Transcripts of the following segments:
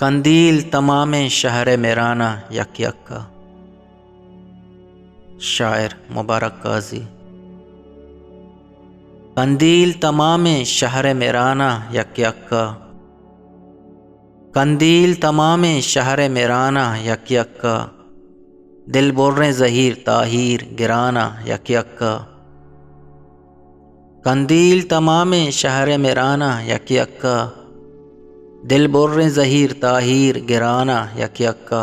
قندیل تمام شہر میرانہ یک یکا۔ شاعر مبارک قاضی۔ قندیل تمام شہر میرانہ یک یکا، قندیل تمام شہر میرانہ یک یکا، دل بر ظہیر طاہیر گرانہ یک یکا۔ قندیل تمام شہر میرانہ یک یکا، دل بر ظہیر طاہیر گرانہ یک یکا۔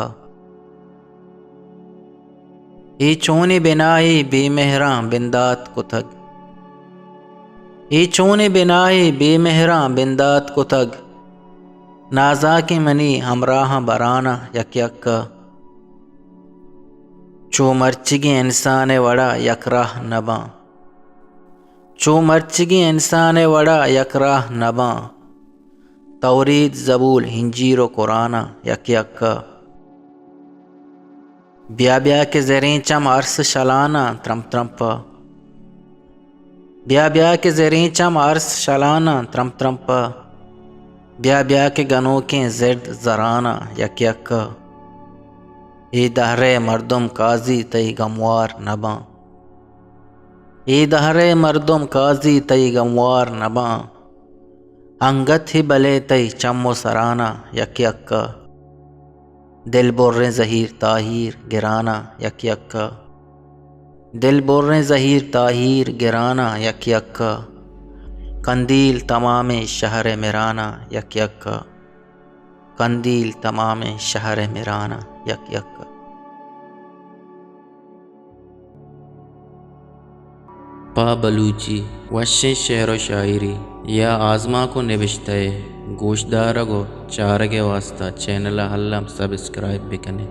ای چون بنائی بے مہراں بندات کتگ، ای چون بنائی بے مہراں بندات کتگ، نازاک منی ہمراہ برانہ یک یکا۔ چو مرچگی انسان وڑا یک راہ نباں، چو مرچگی انسان وڑا یک راہ نباں، توریت زبور انجیل و قرآن یک یکا۔ بیا بیا کے زریں چم عرص شلانہ ترم ترمپا، بیا بیا کے زریں چم عرص شلانہ ترم ترمپا، بیا بیا کے گنوں کے زرد زرانہ یک یکا۔ ای دہر مردم قاضی تئی گموار نباں، ای دہر مردم قاضی تئی گموار نباں، انگت ہی بلے تئی چم و سرانہ یک یکا، دل بر ظہیر طاہیر گرانہ یک یکا، دل بر ظہیر طاہیر گرانہ یک یکا۔ قندیل تمام شہر میرانہ یک یکا، قندیل تمام شہر میرانہ یک یکا۔ پا بلوچی وش شعر و شاعری یا آزما کو نوشتہ گوشدار گو چارگے واسطہ چینل حلم سبسکرائب بکنے۔